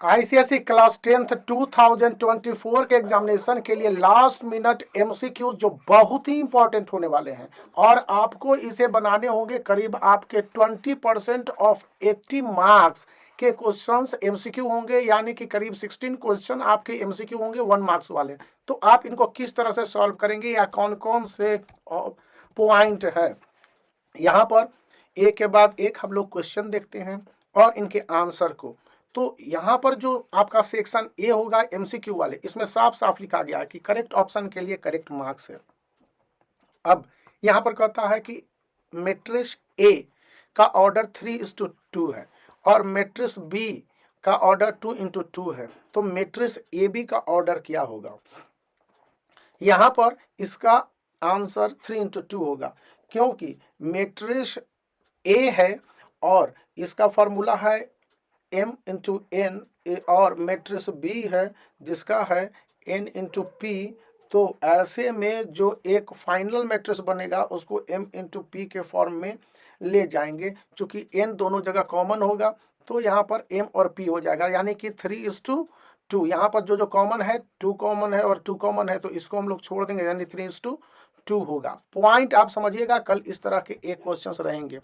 ICSE class 10th 2024 के examination के लिए लास्ट मिनट एमसीक्यू जो बहुत ही इंपॉर्टेंट होने वाले हैं, और आपको इसे बनाने होंगे करीब आपके 20% ऑफ 80 मार्क्स के क्वेश्चंस एमसीक्यू होंगे, यानी कि करीब 16 क्वेश्चन आपके एमसीक्यू होंगे 1 मार्क्स वाले। तो आप इनको किस तरह से सॉल्व करेंगे या कौन कौन से पॉइंट है, यहाँ पर एक के बाद एक हम लोग क्वेश्चन देखते हैं और इनके आंसर को। तो यहाँ पर जो आपका सेक्शन ए होगा एमसीक्यू वाले, इसमें साफ साफ लिखा गया है कि करेक्ट ऑप्शन के लिए करेक्ट मार्क्स है। अब यहाँ पर कहता है कि मैट्रिक्स ए का ऑर्डर 3:2 है और मैट्रिक्स बी का ऑर्डर 2:2 है, तो मैट्रिक्स ए बी का ऑर्डर क्या होगा? यहाँ पर इसका आंसर 3:2 होगा, क्योंकि मैट्रिक्स ए है और इसका फॉर्मूला है m इंटू एन, और मैट्रिक्स बी है जिसका है n इंटू पी। तो ऐसे में जो एक फाइनल मैट्रिक्स बनेगा उसको m इंटू पी के फॉर्म में ले जाएंगे। चूंकि n दोनों जगह कॉमन होगा तो यहाँ पर m और p हो जाएगा, यानी कि 3:2। यहाँ पर जो जो कॉमन है 2 कॉमन है और 2 कॉमन है, तो इसको हम लोग छोड़ देंगे, यानी 3:2 होगा। पॉइंट आप समझिएगा, कल इस तरह के एक क्वेश्चन रहेंगे।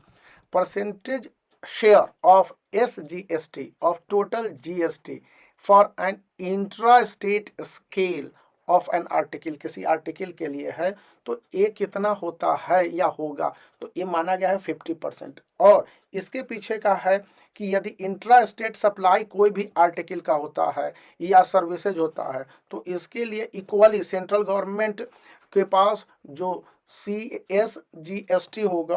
Percentage share of SGST of total GST for an intra-state scale of an article, किसी आर्टिकल के लिए है तो ये कितना होता है या होगा, तो ये माना गया है 50%। और इसके पीछे का है कि यदि इंट्रा स्टेट सप्लाई कोई भी आर्टिकल का होता है या सर्विसेज होता है, तो इसके लिए इक्वली सेंट्रल गवर्नमेंट के पास जो CSGST होगा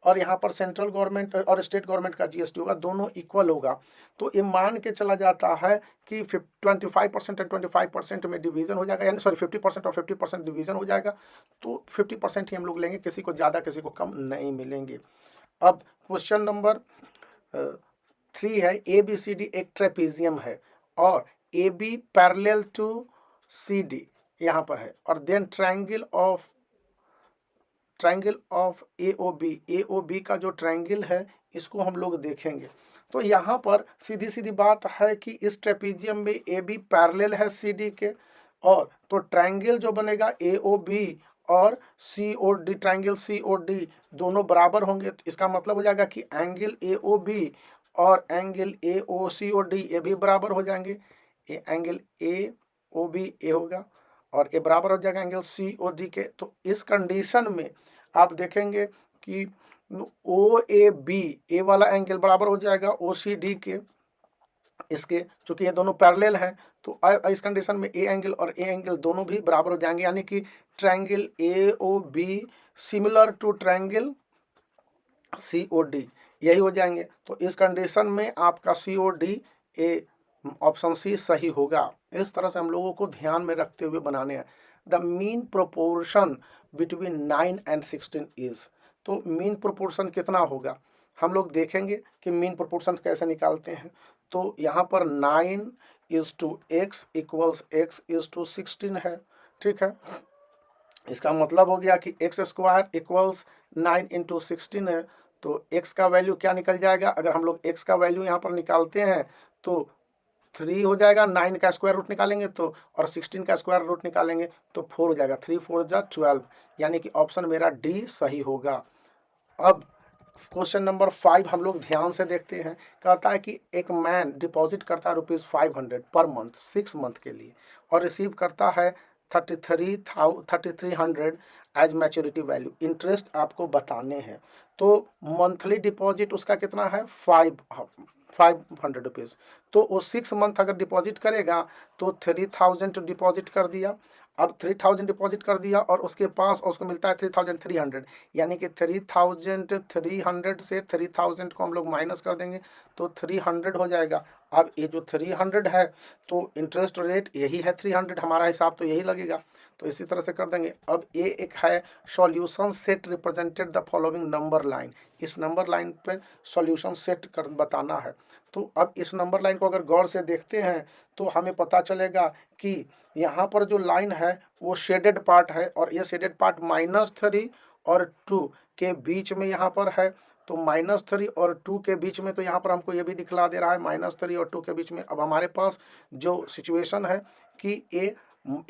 और यहाँ पर सेंट्रल गवर्नमेंट और स्टेट गवर्नमेंट का GST होगा, दोनों इक्वल होगा। तो ये मान के चला जाता है कि 25% और 25% में डिवीजन हो जाएगा, यानी सॉरी 50% और 50% डिवीजन हो जाएगा। तो 50% ही हम लोग लेंगे, किसी को ज़्यादा किसी को कम नहीं मिलेंगे। अब क्वेश्चन नंबर 3 है, ABCD एक ट्रेपेजियम है और AB पैरेलल टू CD यहाँ पर है, और देन ट्रायंगल ऑफ AOB का जो ट्रायंगल है इसको हम लोग देखेंगे। तो यहाँ पर सीधी सीधी बात है कि इस ट्रेपेजियम में AB पैरेलल है CD के, और तो ट्रायंगल जो बनेगा AOB और COD, ट्रायंगल COD दोनों बराबर होंगे। तो इसका मतलब हो जाएगा कि एंगल AOB और एंगल AOCOD ये भी बराबर हो जाएंगे। ये एंगल AOB ये होगा और ये बराबर हो जाएगा एंगल COD के। तो इस कंडीशन में आप देखेंगे कि OAB ए वाला एंगल बराबर हो जाएगा OCD के, इसके चूंकि ये दोनों पैरेलल हैं। तो इस कंडीशन में ए एंगल और ए एंगल दोनों भी बराबर हो जाएंगे, यानी कि triangle AOB similar to triangle COD यही हो जाएंगे। तो इस कंडीशन में आपका COD ए ऑप्शन सी सही होगा। इस तरह से हम लोगों को ध्यान में रखते हुए बनाने हैं। The mean proportion between 9 and 16 is, तो मीन प्रोपोर्शन कितना होगा हम लोग देखेंगे कि मीन प्रोपोर्शन कैसे निकालते हैं। तो यहाँ पर 9:x इक्वल्स x:16 है, ठीक है। इसका मतलब हो गया कि x² इक्वल्स 9 × 16 है। तो x का वैल्यू क्या निकल जाएगा? अगर हम लोग x का वैल्यू यहाँ पर निकालते हैं तो 3 हो जाएगा, 9 का स्क्वायर रूट निकालेंगे तो, और 16 का स्क्वायर रूट निकालेंगे तो 4 हो जाएगा। 3 4 जा 12, यानी कि ऑप्शन मेरा डी सही होगा। अब क्वेश्चन नंबर 5 हम लोग ध्यान से देखते हैं। कहता है कि एक मैन डिपॉजिट करता है ₹500 पर मंथ 6 मंथ के लिए और रिसीव करता है 3300 एज मैच्योरिटी वैल्यू। इंटरेस्ट आपको बताने हैं। तो मंथली डिपॉजिट उसका कितना है? 500 रुपीज़। तो वो 6 मंथ अगर डिपॉजिट करेगा तो 3000 डिपॉजिट कर दिया। अब 3000 डिपॉजिट कर दिया और उसके पास उसको मिलता है 3300, यानी कि 3300 से 3000 को हम लोग माइनस कर देंगे तो 300 हो जाएगा। अब ये जो 300 है तो इंटरेस्ट रेट यही है 300, हमारा हिसाब तो यही लगेगा। तो इसी तरह से कर देंगे। अब ये एक है solution set represented the following number line. इस नंबर लाइन पर सॉल्यूशन सेट कर बताना है। तो अब इस नंबर लाइन को अगर गौर से देखते हैं तो हमें पता चलेगा कि यहाँ पर जो लाइन है वो शेडेड पार्ट है और ये शेडेड पार्ट -3 और 2 के बीच में यहाँ पर है। तो -3 और 2 के बीच में, तो यहाँ पर हमको ये भी दिखला दे रहा है -3 और 2 के बीच में। अब हमारे पास जो सिचुएशन है कि ये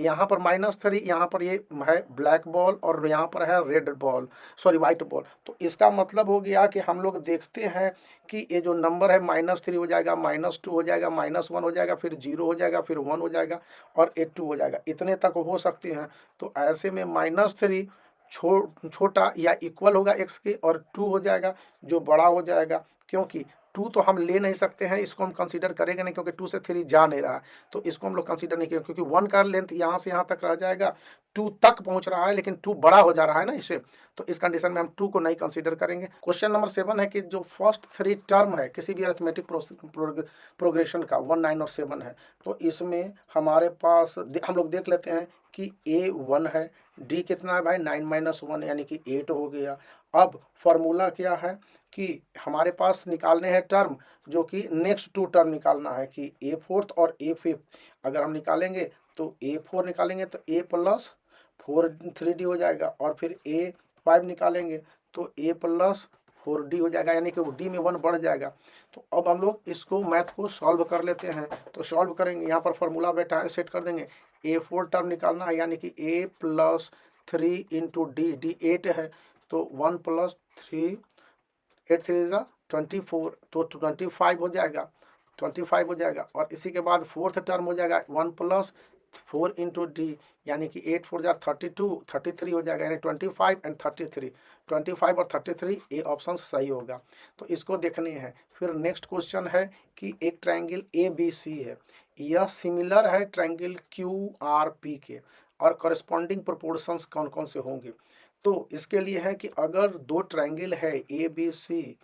यहाँ पर -3, यहाँ पर ये है ब्लैक बॉल और यहाँ पर है red ball, sorry white ball. तो इसका मतलब हो गया कि हम लोग देखते हैं कि ये जो नंबर है -3 हो जाएगा, -2 हो जाएगा, -1 हो जाएगा, फिर 0 हो जाएगा, फिर 1 हो जाएगा और 2 हो जाएगा, इतने तक हो सकते हैं। तो ऐसे में -3 छोटा या इक्वल होगा x के और 2 हो जाएगा जो बड़ा हो जाएगा, क्योंकि 2 तो हम ले नहीं सकते हैं, इसको हम कंसीडर करेंगे नहीं क्योंकि 2 से 3 जा नहीं रहा है, तो इसको हम लोग कंसीडर नहीं करेंगे क्योंकि 1 का लेंथ यहाँ से यहाँ तक रह जाएगा, 2 तक पहुँच रहा है लेकिन 2 बड़ा हो जा रहा है ना इससे, तो इस कंडीशन में हम 2 को नहीं कंसीडर करेंगे। क्वेश्चन नंबर 7 है कि जो फर्स्ट 3 टर्म है किसी भी अरिथमेटिक प्रोग्रेशन का 1, 9 और 7 है, तो इसमें हमारे पास हम लोग देख लेते हैं कि a 1 है, d कितना है भाई 9 - 1 यानी कि 8 हो गया। अब फॉर्मूला क्या है कि हमारे पास निकालने हैं टर्म, जो कि नेक्स्ट 2 टर्म निकालना है कि a4 और a5। अगर हम निकालेंगे तो a4 निकालेंगे तो a + 4 3d हो जाएगा और फिर a5 निकालेंगे तो a + 4d हो जाएगा, यानी कि d में 1 बढ़ जाएगा। तो अब हम लोग इसको मैथ को सॉल्व कर लेते हैं, तो सॉल्व करेंगे, यहाँ पर फॉर्मूला बैठा है, सेट कर देंगे। a4 टर्म निकालना है यानी कि a + 3 × d 8 है, तो 1 + 3 8 3 24, तो 25 हो जाएगा, 25 हो जाएगा। और इसी के बाद फोर्थ टर्म हो जाएगा 1 + 4 × d यानी कि 8 4 32 33 हो जाएगा, यानी 25 एंड 33, 25 और 33 ये ऑप्शन सही होगा। तो इसको देखने हैं। फिर नेक्स्ट क्वेश्चन है कि एक ट्रायंगल ABC है, यह सिमिलर है ट्रायंगल QRP के, और करस्पॉन्डिंग प्रोपोर्शंस कौन कौन से होंगे। तो इसके लिए है कि अगर दो ट्रायंगल है ABC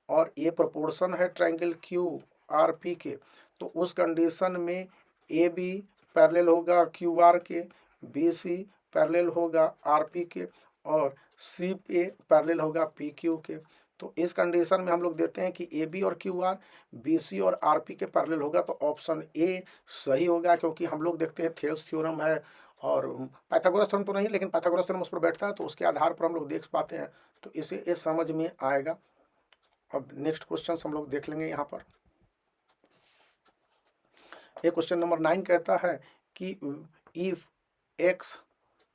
और ये प्रोपोर्शन है ट्रायंगल QRP के, तो उस कंडीशन में AB पैरेलल होगा QR के, BC पैरेलल होगा RP के और CA पैरेलल होगा PQ के। तो इस कंडीशन में हम लोग देते हैं कि AB और QR BC और RP के पैरेलल होगा, तो ऑप्शन ए सही होगा, क्योंकि हम लोग देखते हैं थेल्स थ्योरम है और पाइथागोरस थ्योरम तो नहीं, लेकिन पाइथागोरस थ्योरम उस पर बैठता है, तो उसके आधार पर हम लोग देख पाते हैं, तो इसे ये समझ में आएगा। अब नेक्स्ट क्वेश्चन हम लोग देख लेंगे। यहाँ पर ये क्वेश्चन नंबर 9 कहता है कि इफ x,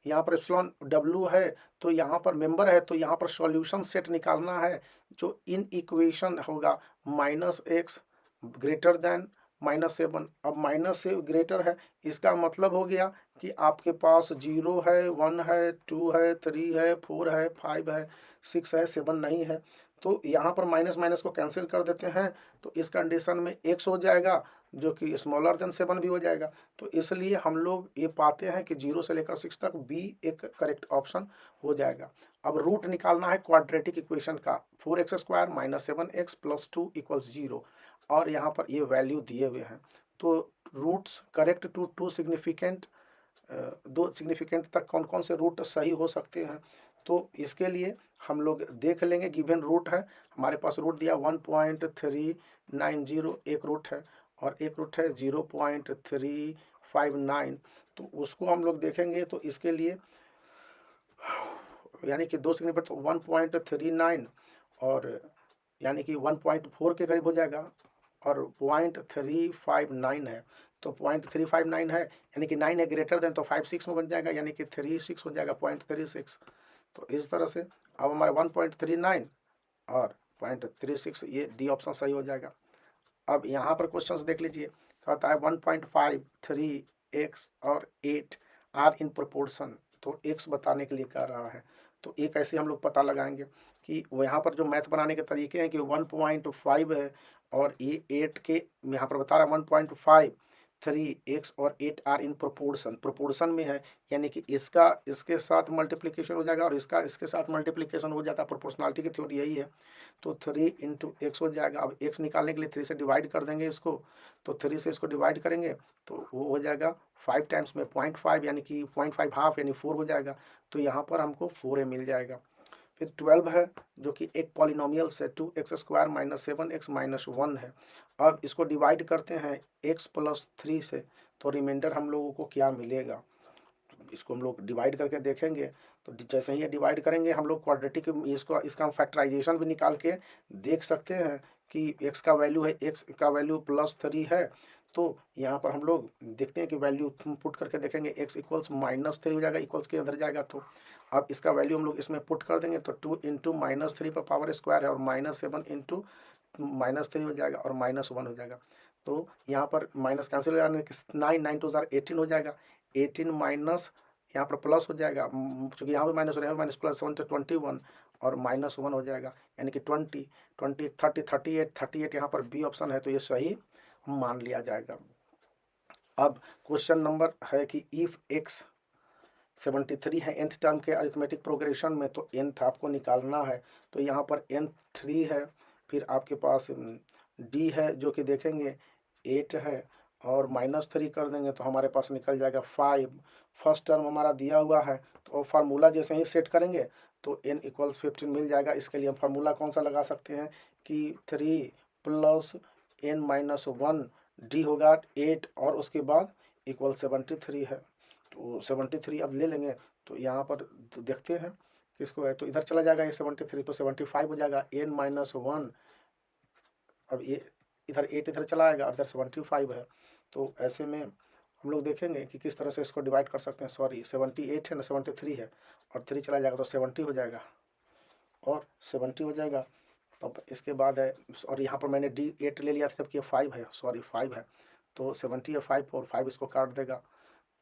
यहाँ पर एप्सिलॉन w है, तो यहाँ पर मेंबर है, तो यहाँ पर सॉल्यूशन सेट निकालना है जो इन इक्वेशन होगा -x ग्रेटर देन -7। अब माइनस से ग्रेटर है, इसका मतलब हो गया कि आपके पास 0 है, 1 है, 2 है, 3 है, 4 है, 5 है, 6 है, 7 नहीं है। तो यहाँ पर माइनस माइनस को कैंसिल कर देते हैं, तो इस कंडीशन में x हो जाएगा जो कि स्मॉलर देन 7 भी हो जाएगा। तो इसलिए हम लोग ये पाते हैं कि 0 से लेकर 6 तक बी एक करेक्ट ऑप्शन हो जाएगा। अब रूट निकालना है क्वाड्रेटिक इक्वेशन का, 4x² - 7x + 2 = 0, और यहाँ पर ये वैल्यू दिए हुए हैं। तो roots correct to 2 significant, 2 significant तक कौन कौन से रूट सही हो सकते हैं, तो इसके लिए हम लोग देख लेंगे। गिवन रूट है हमारे पास, रूट दिया 1.390 एक रूट है, और एक रूट है 0.359, तो उसको हम लोग देखेंगे। तो इसके लिए यानी कि 2 सिग्निफिकेंट, तो 1.39 और यानी कि 1.4 के करीब हो जाएगा, और 0.359 है, तो 0.359 है यानी कि 9 है ग्रेटर देन, तो 5 6 में बन जाएगा, यानी कि 36 हो जाएगा, 0.36। तो इस तरह से अब हमारे 1.39 और 0.36, ये डी ऑप्शन सही हो जाएगा। अब यहाँ पर क्वेश्चंस देख लीजिए, कहता है 1.5, 3, x और 8 आर इन प्रोपोर्शन, तो x बताने के लिए कह रहा है। तो ये कैसे हम लोग पता लगाएंगे कि यहाँ पर जो मैथ बनाने के तरीके हैं कि 1.5 है और ये 8 के यहाँ पर बता रहा है 1.5, 3, x और 8 आर इन प्रोपोर्शन में है, यानी कि इसका इसके साथ मल्टीप्लिकेशन हो जाएगा और इसका इसके साथ मल्टीप्लिकेशन हो जाता है। प्रोपोर्शनलिटी की थ्योरी यही है। तो 3 × x हो जाएगा। अब x निकालने के लिए 3 से डिवाइड कर देंगे इसको, तो 3 से इसको डिवाइड करेंगे तो वो हो जाएगा 5 टाइम्स में 0.5, यानी कि 0.5 हाफ यानी 4 हो जाएगा। तो यहाँ पर हमको 4a मिल जाएगा। फिर 12 है जो कि एक पॉलिनोमियल से 2x² - 7x - 1 है। अब इसको डिवाइड करते हैं x + 3 से, तो रिमाइंडर हम लोगों को क्या मिलेगा, इसको हम लोग डिवाइड करके देखेंगे। तो जैसे ही ये डिवाइड करेंगे हम लोग क्वाड्रेटिक, इसका हम फैक्टराइजेशन भी निकाल के देख सकते हैं कि x का वैल्यू है, x का वैल्यू +3 है। तो यहाँ पर हम लोग देखते हैं कि वैल्यू पुट करके देखेंगे, x इक्वल्स -3 हो जाएगा, इक्वल्स के अंदर जाएगा। तो अब इसका वैल्यू हम लोग इसमें पुट कर देंगे, तो 2 इंटू -3 पर पावर स्क्वायर है, और -7 इंटू -3 हो जाएगा, और -1 हो जाएगा। तो यहाँ पर माइनस कैंसिल हो जाएगा, 9 9 2 18 हो जाएगा, 18 माइनस यहाँ पर प्लस हो जाएगा, चूँकि यहाँ पे माइनस हो रहा है, माइनस प्लस 7 तो 21, और -1 हो जाएगा, यानी कि 20 20 30 38 38 यहाँ पर बी ऑप्शन है, तो ये सही मान लिया जाएगा। अब क्वेश्चन नंबर है कि इफ़ x 73 है nth टर्म के अरिथमेटिक प्रोग्रेशन में, तो nth आपको निकालना है। तो यहाँ पर n 3 है, फिर आपके पास d है जो कि देखेंगे 8 है, और -3 कर देंगे तो हमारे पास निकल जाएगा 5। फर्स्ट टर्म हमारा दिया हुआ है, तो फार्मूला जैसे ही सेट करेंगे तो n इक्वल्स 15 मिल जाएगा। इसके लिए हम फार्मूला कौन सा लगा सकते हैं कि 3 + n - 1 d होगा 8, और उसके बाद इक्वल 73 है। तो 73 अब ले लेंगे, तो यहाँ पर देखते हैं किसको है, तो इधर चला जाएगा ये 73, तो 75 हो जाएगा, n - 1। अब ये इधर 8 इधर चला आएगा, और इधर 75 है। तो ऐसे में हम लोग देखेंगे कि किस तरह से इसको डिवाइड कर सकते हैं। सॉरी, 78 है ना, 73 है, और 3 चला जाएगा तो 70 हो जाएगा, और 70 हो जाएगा। तब इसके बाद है, और यहाँ पर मैंने d 8 ले लिया था जबकि ये 5 है, सॉरी 5 है, तो 70 है 5, और 5 इसको काट देगा,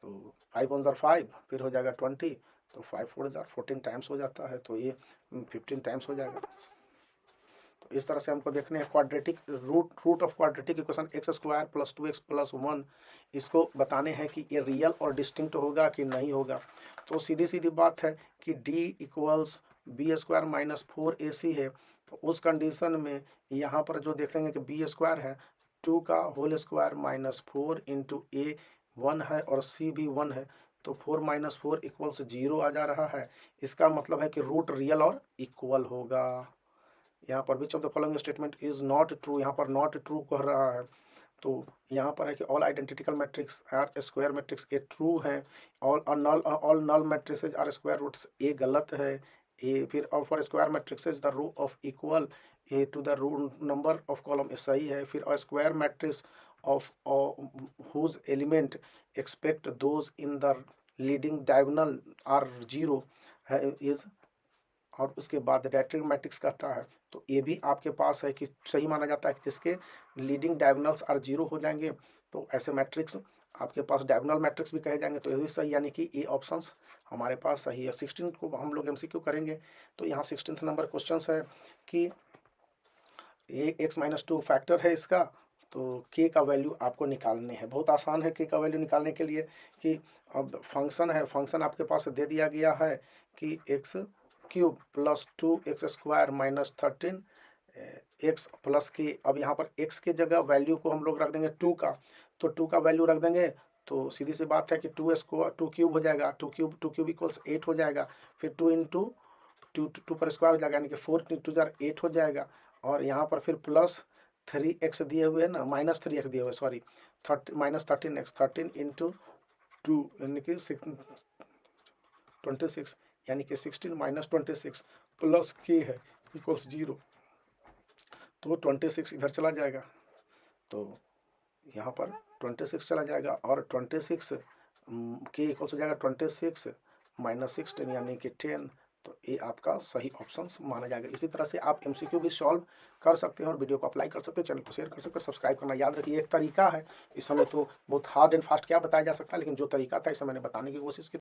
तो 5 × 5 फिर हो जाएगा 20, तो 5 × 4 14 टाइम्स हो जाता है, तो ये 15 टाइम्स हो जाएगा। तो इस तरह से हमको देखने हैं quadratic root of quadratic equation x² + 2x + 1, इसको बताने हैं कि ये रियल और डिस्टिंक्ट होगा कि नहीं होगा। तो सीधी सीधी बात है कि d इक्वल्स b² - 4ac है, तो उस कंडीशन में यहाँ पर जो देखेंगे कि b² है 2 का होल स्क्वायर -4 इंटू a 1 है, और c भी 1 है, तो 4 - 4 इक्वल्स 0 आ जा रहा है। इसका मतलब है कि रूट रियल और इक्वल होगा। यहाँ पर which of the following statement is not true, यहाँ पर नॉट ट्रू कह रहा है। तो यहाँ पर है कि all identical matrix are square matrix ए ट्रू है, all null matrices are square roots ए गलत है, ए फिर for square matrices the row of equal a to the root number of column ए सही है, फिर a square matrix of whose element expect those in the leading diagonal are 0 है इज, और उसके बाद रेट्रिक मैट्रिक्स कहता है, तो ये भी आपके पास है कि सही माना जाता है कि जिसके लीडिंग डायगोनल्स आर 0 हो जाएंगे, तो ऐसे मैट्रिक्स आपके पास डायगोनल मैट्रिक्स भी कहे जाएंगे, तो ये भी सही, यानी कि ये ऑप्शंस हमारे पास सही है। 16 को हम लोग MCQ करेंगे, तो यहाँ 16 नंबर क्वेश्चन है कि ये x - 2 फैक्टर है इसका, तो k का वैल्यू आपको निकालने हैं। बहुत आसान है k का वैल्यू निकालने के लिए, कि अब फंक्शन है, फंक्शन आपके पास दे दिया गया है कि x³ + 2x² - 13 x प्लस की, अब यहाँ पर x के जगह वैल्यू को हम लोग रख देंगे 2 का, तो 2 का वैल्यू रख देंगे, तो सीधी सी बात है कि 2³ हो जाएगा, 2³ इक्वल्स 8 हो जाएगा, फिर 2 × 2 पर स्क्वायर हो जाएगा, यानी कि 4 × 2 = 8 हो जाएगा, और यहाँ पर फिर प्लस 3x दिए हुए हैं ना, -3x दिए हुए, सॉरी -13x, 13 × 2 यानी कि 26, यानी कि 16 - 26 प्लस k है इक्वल्स 0, तो 26 इधर चला जाएगा, तो यहाँ पर 26 चला जाएगा, और 26 k इक्वल्स हो जाएगा 26 - 16 यानी कि 10, तो ये आपका सही ऑप्शन माना जाएगा। इसी तरह से आप MCQ भी सॉल्व कर सकते हैं, और वीडियो को अप्लाई कर सकते हैं, चैनल को शेयर कर सकते हैं, सब्सक्राइब करना याद रखिए। एक तरीका है, इस समय तो बहुत हार्ड एंड फास्ट क्या बताया जा सकता है, लेकिन जो तरीका था इसे मैंने बताने की कोशिश की।